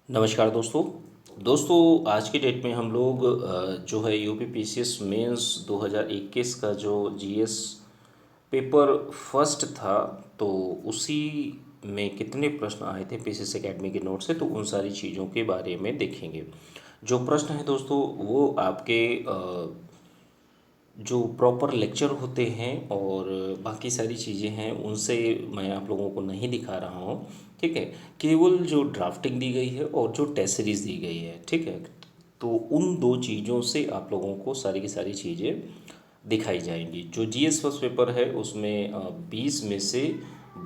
नमस्कार दोस्तों। आज की डेट में हम लोग जो है यूपी पीसीएस मेंस 2021 का जो जीएस पेपर फर्स्ट था, तो उसी में कितने प्रश्न आए थे पीसीएस एकेडमी के नोट से, तो उन सारी चीज़ों के बारे में देखेंगे। जो प्रश्न है दोस्तों वो आपके जो प्रॉपर लेक्चर होते हैं और बाकी सारी चीज़ें हैं उनसे मैं आप लोगों को नहीं दिखा रहा हूँ। ठीक है, केवल जो ड्राफ्टिंग दी गई है और जो टेस्ट सीरीज़ दी गई है, ठीक है, तो उन दो चीज़ों से आप लोगों को सारी की सारी चीज़ें दिखाई जाएंगी। जो जीएस फर्स्ट पेपर है उसमें 20 में से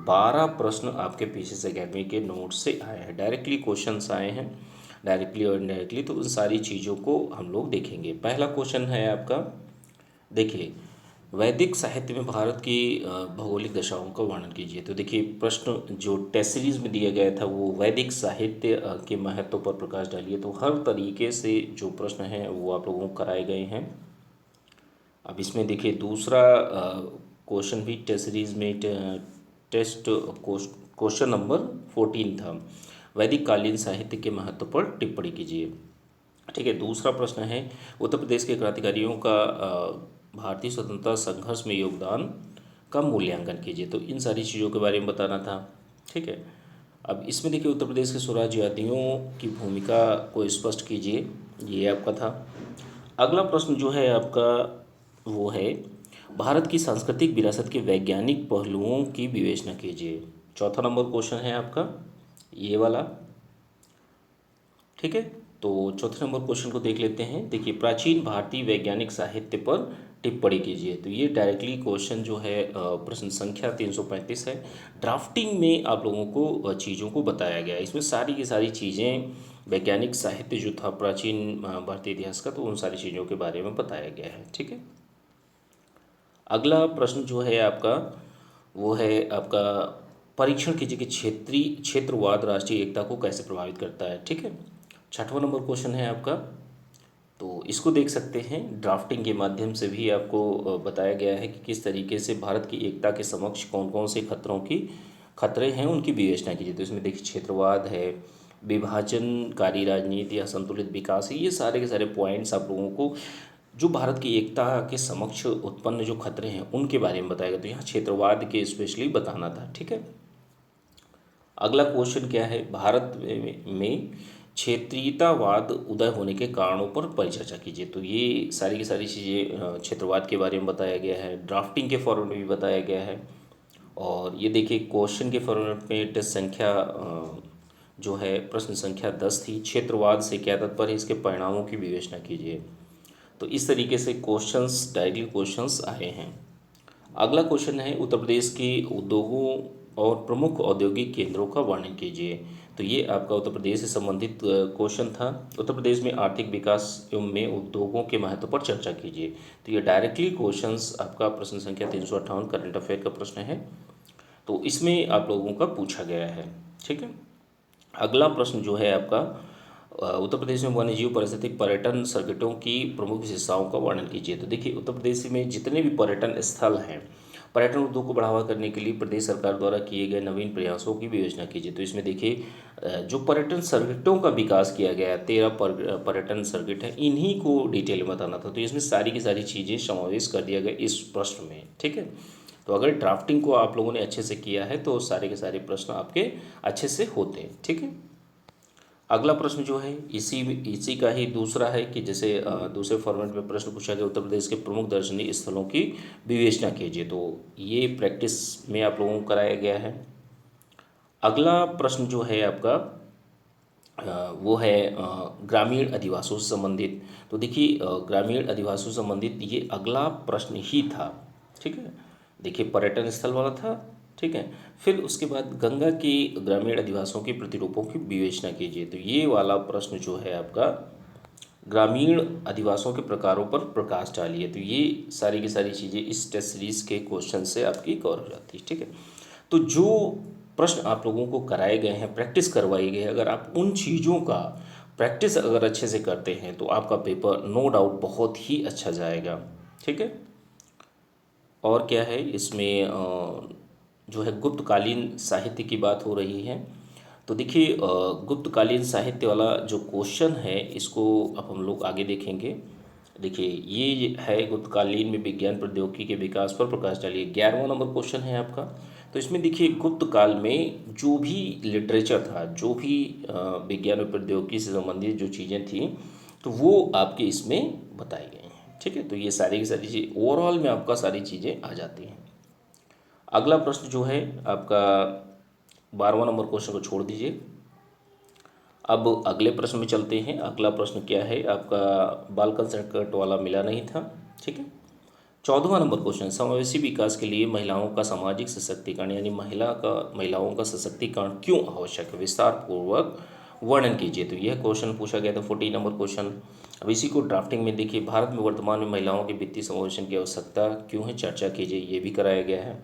12 प्रश्न आपके पीसीएस एकेडमी के नोट से आए हैं, डायरेक्टली क्वेश्चंस आए हैं, डायरेक्टली और इनडायरेक्टली। तो उन सारी चीज़ों को हम लोग देखेंगे। पहला क्वेश्चन है आपका, देखिए, वैदिक साहित्य में भारत की भौगोलिक दशाओं का वर्णन कीजिए। तो देखिए, प्रश्न जो टेस्ट सीरीज में दिया गया था वो वैदिक साहित्य के महत्व पर प्रकाश डालिए। तो हर तरीके से जो प्रश्न हैं वो आप लोगों को कराए गए हैं। अब इसमें देखिए दूसरा क्वेश्चन भी टेस्ट सीरीज में टेस्ट क्वेश्चन नंबर 14 था, वैदिक कालीन साहित्य के महत्व पर टिप्पणी कीजिए। ठीक है, दूसरा प्रश्न है, उत्तर प्रदेश के क्रांतिकारियों का भारतीय स्वतंत्रता संघर्ष में योगदान का मूल्यांकन कीजिए। तो इन सारी चीज़ों के बारे में बताना था। ठीक है, अब इसमें देखिए, उत्तर प्रदेश के स्वराज्यवादियों की भूमिका को स्पष्ट कीजिए, ये आपका था। अगला प्रश्न जो है आपका वो है, भारत की सांस्कृतिक विरासत के वैज्ञानिक पहलुओं की विवेचना कीजिए। चौथा नंबर क्वेश्चन है आपका ये वाला। ठीक है, तो चौथे नंबर क्वेश्चन को देख लेते हैं। देखिए, प्राचीन भारतीय वैज्ञानिक साहित्य पर टिप्पणी कीजिए। तो ये डायरेक्टली क्वेश्चन जो है प्रश्न संख्या 335 है। ड्राफ्टिंग में आप लोगों को चीज़ों को बताया गया है, इसमें सारी की सारी चीज़ें वैज्ञानिक साहित्य जो था प्राचीन भारतीय इतिहास का, तो उन सारी चीज़ों के बारे में बताया गया है। ठीक है, अगला प्रश्न जो है आपका वो है आपका, परीक्षण कीजिए कि क्षेत्रीय क्षेत्रवाद राष्ट्रीय एकता को कैसे प्रभावित करता है। ठीक है, छठवां नंबर क्वेश्चन है आपका, तो इसको देख सकते हैं। ड्राफ्टिंग के माध्यम से भी आपको बताया गया है कि किस तरीके से भारत की एकता के समक्ष कौन कौन से खतरे हैं उनकी विवेचना कीजिए। तो इसमें देखिए, क्षेत्रवाद है, विभाजनकारी राजनीति, असंतुलित विकास है, ये सारे के सारे पॉइंट्स आप लोगों को जो भारत की एकता के समक्ष उत्पन्न जो खतरे हैं उनके बारे में बताएगा। तो यहाँ क्षेत्रवाद के स्पेशली बताना था। ठीक है, अगला क्वेश्चन क्या है, भारत में क्षेत्रीयतावाद उदय होने के कारणों पर परिचर्चा कीजिए। तो ये सारी की सारी चीज़ें क्षेत्रवाद के बारे में बताया गया है, ड्राफ्टिंग के फॉर्मेट में भी बताया गया है। और ये देखिए, क्वेश्चन के फॉर्मेट में टेस्ट संख्या जो है प्रश्न संख्या 10 थी, क्षेत्रवाद से क्या तात्पर्य है, इसके परिणामों की विवेचना कीजिए। तो इस तरीके से क्वेश्चंस, डायरेक्टली क्वेश्चंस आए हैं। अगला क्वेश्चन है, उत्तर प्रदेश के उद्योगों और प्रमुख औद्योगिक केंद्रों का वर्णन कीजिए। तो ये आपका उत्तर प्रदेश से संबंधित क्वेश्चन था। उत्तर प्रदेश में आर्थिक विकास एवं में उद्योगों के महत्व पर चर्चा कीजिए। तो ये डायरेक्टली क्वेश्चंस आपका प्रश्न संख्या 358 करंट अफेयर का प्रश्न है, तो इसमें आप लोगों का पूछा गया है। ठीक है, अगला प्रश्न जो है आपका, उत्तर प्रदेश में वन्यजीव पारिस्थितिक पर्यटन सर्किटों की प्रमुख विशेषताओं का वर्णन कीजिए। तो देखिए, उत्तर प्रदेश में जितने भी पर्यटन स्थल हैं, पर्यटन उद्योग को बढ़ावा करने के लिए प्रदेश सरकार द्वारा किए गए नवीन प्रयासों की विवेचना कीजिए। तो इसमें देखिए, जो पर्यटन सर्किटों का विकास किया गया है, 13 पर्यटन सर्किट है, इन्हीं को डिटेल में बताना था। तो इसमें सारी की सारी चीज़ें समावेश कर दिया गया इस प्रश्न में। ठीक है, तो अगर ड्राफ्टिंग को आप लोगों ने अच्छे से किया है तो सारे के सारे प्रश्न आपके अच्छे से होते हैं। ठीक है, अगला प्रश्न जो है इसी का ही दूसरा है कि जैसे दूसरे फॉर्मेट में प्रश्न पूछा गया, उत्तर प्रदेश के प्रमुख दर्शनीय स्थलों की विवेचना कीजिए। तो ये प्रैक्टिस में आप लोगों को कराया गया है। अगला प्रश्न जो है आपका वो है ग्रामीण अधिवासों से संबंधित। तो देखिए, ग्रामीण अधिवासों से संबंधित ये अगला प्रश्न ही था। ठीक है, देखिए, पर्यटन स्थल वाला था। ठीक है, फिर उसके बाद गंगा की ग्रामीण अधिवासों के प्रतिरूपों की विवेचना कीजिए। तो ये वाला प्रश्न जो है आपका, ग्रामीण अधिवासों के प्रकारों पर प्रकाश डालिए। तो ये सारी की सारी चीज़ें इस टेस्ट सीरीज के क्वेश्चन से आपकी कवर हो जाती है। ठीक है, तो जो प्रश्न आप लोगों को कराए गए हैं, प्रैक्टिस करवाई गई है, अगर आप उन चीज़ों का प्रैक्टिस अगर अच्छे से करते हैं तो आपका पेपर नो डाउट बहुत ही अच्छा जाएगा। ठीक है, और क्या है इसमें जो है गुप्तकालीन साहित्य की बात हो रही है। तो देखिए गुप्तकालीन साहित्य वाला जो क्वेश्चन है इसको अब हम लोग आगे देखेंगे। देखिए ये है गुप्तकालीन में विज्ञान प्रौद्योगिकी के विकास पर प्रकाश डालिए, 11वां नंबर क्वेश्चन है आपका। तो इसमें देखिए गुप्त काल में जो भी लिटरेचर था, जो भी विज्ञान और प्रौद्योगिकी से संबंधित जो चीज़ें थी, तो वो आपके इसमें बताई गई हैं। ठीक है, तो ये सारी की सारी चीज़ें ओवरऑल में आपका सारी चीज़ें आ जाती हैं। अगला प्रश्न जो है आपका 12वां नंबर क्वेश्चन को छोड़ दीजिए। अब अगले प्रश्न में चलते हैं। अगला प्रश्न क्या है आपका, बाल संकट वाला मिला नहीं था। ठीक है, 14वां नंबर क्वेश्चन, समावेशी विकास के लिए महिलाओं का सामाजिक सशक्तिकरण यानी महिलाओं का सशक्तिकरण क्यों आवश्यक है, विस्तार पूर्वक वर्णन कीजिए। तो यह क्वेश्चन पूछा गया था 14 नंबर क्वेश्चन। अब इसी को ड्राफ्टिंग में देखिए, भारत में वर्तमान में महिलाओं के वित्तीय समावेशन की आवश्यकता क्यों है, चर्चा कीजिए, ये भी कराया गया है।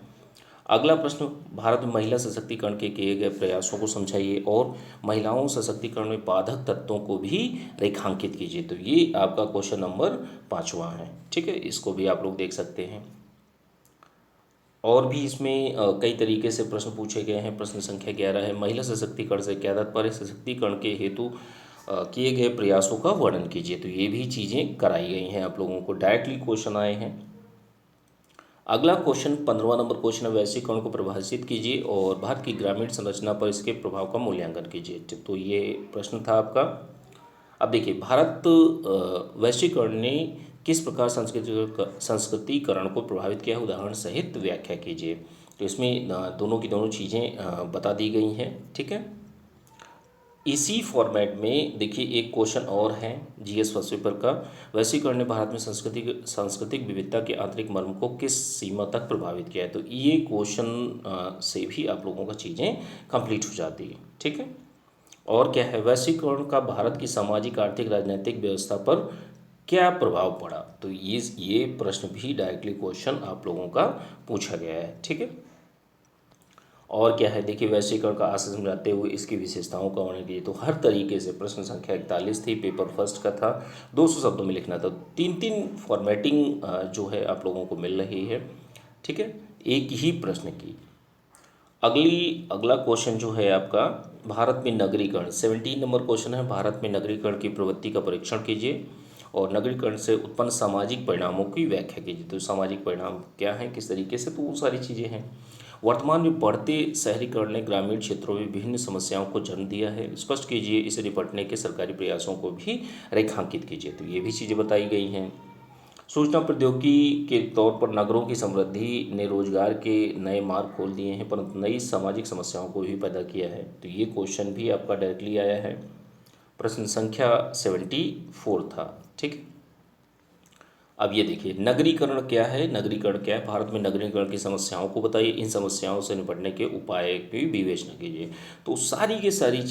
अगला प्रश्न, भारत में महिला सशक्तिकरण के किए गए प्रयासों को समझाइए और महिलाओं सशक्तिकरण में बाधक तत्वों को भी रेखांकित कीजिए। तो ये आपका क्वेश्चन नंबर 5वां है। ठीक है, इसको भी आप लोग देख सकते हैं। और भी इसमें कई तरीके से प्रश्न पूछे गए हैं। प्रश्न संख्या 11 है, महिला सशक्तिकरण से क्या तात्पर्य, सशक्तिकरण के हेतु किए गए प्रयासों का वर्णन कीजिए। तो ये भी चीज़ें कराई गई हैं, आप लोगों को डायरेक्टली क्वेश्चन आए हैं। अगला क्वेश्चन 15वां नंबर क्वेश्चन है, वैश्वीकरण को परिभाषित कीजिए और भारत की ग्रामीण संरचना पर इसके प्रभाव का मूल्यांकन कीजिए। तो ये प्रश्न था आपका। अब देखिए, भारत वैश्वीकरण ने किस प्रकार संस्कृतिकरण को प्रभावित किया है, उदाहरण सहित व्याख्या कीजिए। तो इसमें दोनों की दोनों चीज़ें बता दी गई हैं। ठीक है, इसी फॉर्मेट में देखिए एक क्वेश्चन और है जीएस फर्स्ट पेपर का, वैश्वीकरण ने भारत में सांस्कृतिक विविधता के आंतरिक मर्म को किस सीमा तक प्रभावित किया है। तो ये क्वेश्चन से भी आप लोगों का चीज़ें कंप्लीट हो जाती है। ठीक है, और क्या है, वैश्वीकरण का भारत की सामाजिक आर्थिक राजनीतिक व्यवस्था पर क्या प्रभाव पड़ा। तो ये प्रश्न भी डायरेक्टली क्वेश्चन आप लोगों का पूछा गया है। ठीक है, और क्या है, देखिए वैश्वीकरण का आशय समझाते हुए इसकी विशेषताओं का वर्णन कीजिए। तो हर तरीके से प्रश्न संख्या 41 थी, पेपर फर्स्ट का था, 200 शब्दों में लिखना था। 3 फॉर्मेटिंग जो है आप लोगों को मिल रही है। ठीक है, एक ही प्रश्न की। अगला क्वेश्चन जो है आपका, भारत में नगरीकरण, 17 नंबर क्वेश्चन है, भारत में नगरीकरण की प्रवृत्ति का परीक्षण कीजिए और नगरीकरण से उत्पन्न सामाजिक परिणामों की व्याख्या कीजिए। तो सामाजिक परिणाम क्या है, किस तरीके से, तो वो सारी चीज़ें हैं। वर्तमान में बढ़ते शहरीकरण ने ग्रामीण क्षेत्रों में विभिन्न समस्याओं को जन्म दिया है, स्पष्ट कीजिए, इससे निपटने के सरकारी प्रयासों को भी रेखांकित कीजिए। तो ये भी चीज़ें बताई गई हैं। सूचना प्रौद्योगिकी के तौर पर नगरों की समृद्धि ने रोजगार के नए मार्ग खोल दिए हैं, परंतु नई सामाजिक समस्याओं को भी पैदा किया है। तो ये क्वेश्चन भी आपका डायरेक्टली आया है। प्रश्न संख्या 74 था। ठीक है, अब ये देखिए, नगरीकरण क्या है, नगरीकरण क्या है, भारत में नगरीकरण की समस्याओं को बताइए, इन समस्याओं से निपटने के उपाय की विवेचना कीजिए। तो सारी की सारी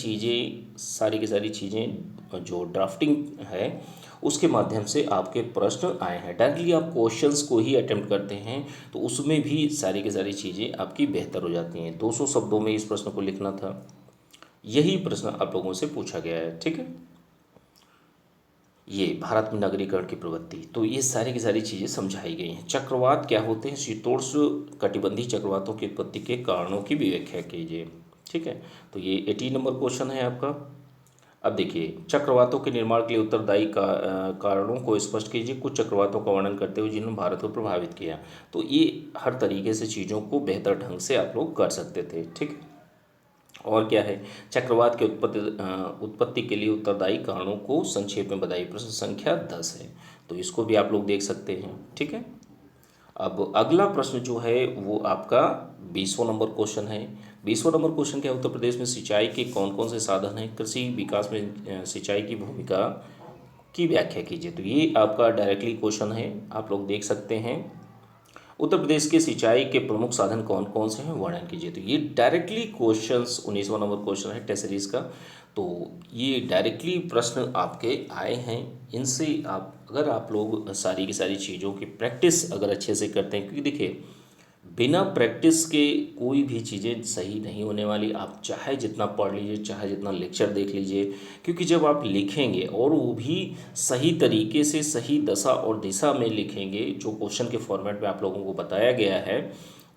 चीज़ें जो ड्राफ्टिंग है उसके माध्यम से आपके प्रश्न आए हैं। डायरेक्टली आप क्वेश्चंस को ही अटेम्प्ट करते हैं तो उसमें भी सारी की सारी चीज़ें आपकी बेहतर हो जाती हैं। 200 शब्दों में इस प्रश्न को लिखना था, यही प्रश्न आप लोगों से पूछा गया है। ठीक है, ये भारत में नगरीकरण की प्रवृत्ति, तो ये सारी की सारी चीज़ें समझाई गई हैं। चक्रवात क्या होते हैं, शीतोष्ण कटिबंधीय चक्रवातों की उत्पत्ति के कारणों की भी व्याख्या कीजिए। ठीक है, तो ये 18 नंबर क्वेश्चन है आपका। अब देखिए, चक्रवातों के निर्माण के लिए उत्तरदायी कारणों को स्पष्ट कीजिए, कुछ चक्रवातों का वर्णन करते हुए जिन्होंने भारत को प्रभावित किया। तो ये हर तरीके से चीज़ों को बेहतर ढंग से आप लोग कर सकते थे। ठीक है, और क्या है, चक्रवात के उत्पत्ति के लिए उत्तरदायी कारणों को संक्षेप में बताइए। प्रश्न संख्या 10 है, तो इसको भी आप लोग देख सकते हैं। ठीक है, अब अगला प्रश्न जो है वो आपका 20वां नंबर क्वेश्चन है। 20वां नंबर क्वेश्चन क्या है, उत्तर प्रदेश में सिंचाई के कौन कौन से साधन हैं, कृषि विकास में सिंचाई की भूमिका की व्याख्या कीजिए। तो ये आपका डायरेक्टली क्वेश्चन है, आप लोग देख सकते हैं। उत्तर प्रदेश के सिंचाई के प्रमुख साधन कौन कौन से हैं, वर्णन कीजिए। तो ये डायरेक्टली क्वेश्चंस 19वां नंबर क्वेश्चन है टेसरीज का। तो ये डायरेक्टली प्रश्न आपके आए हैं, इनसे अगर आप लोग सारी की सारी चीज़ों की प्रैक्टिस अगर अच्छे से करते हैं, क्योंकि देखिए बिना प्रैक्टिस के कोई भी चीज़ें सही नहीं होने वाली। आप चाहे जितना पढ़ लीजिए, चाहे जितना लेक्चर देख लीजिए, क्योंकि जब आप लिखेंगे और वो भी सही तरीके से, सही दशा और दिशा में लिखेंगे, जो क्वेश्चन के फॉर्मेट में आप लोगों को बताया गया है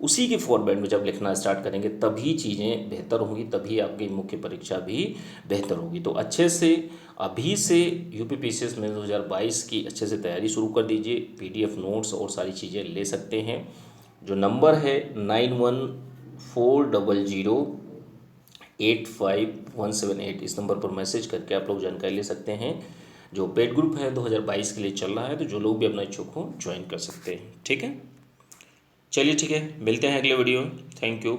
उसी के फॉर्मेट में जब लिखना स्टार्ट करेंगे तभी चीज़ें बेहतर होंगी, तभी आपकी मुख्य परीक्षा भी बेहतर होगी। तो अच्छे से अभी से यूपीपीसीएस में 2022 की अच्छे से तैयारी शुरू कर दीजिए। पीडीएफ नोट्स और सारी चीज़ें ले सकते हैं। जो नंबर है 9140085178, इस नंबर पर मैसेज करके आप लोग जानकारी ले सकते हैं। जो पेड ग्रुप है 2022 के लिए चल रहा है, तो जो लोग भी अपना इच्छुक हो ज्वाइन कर सकते हैं। ठीक है, चलिए ठीक है, मिलते हैं अगले वीडियो में। Thank you.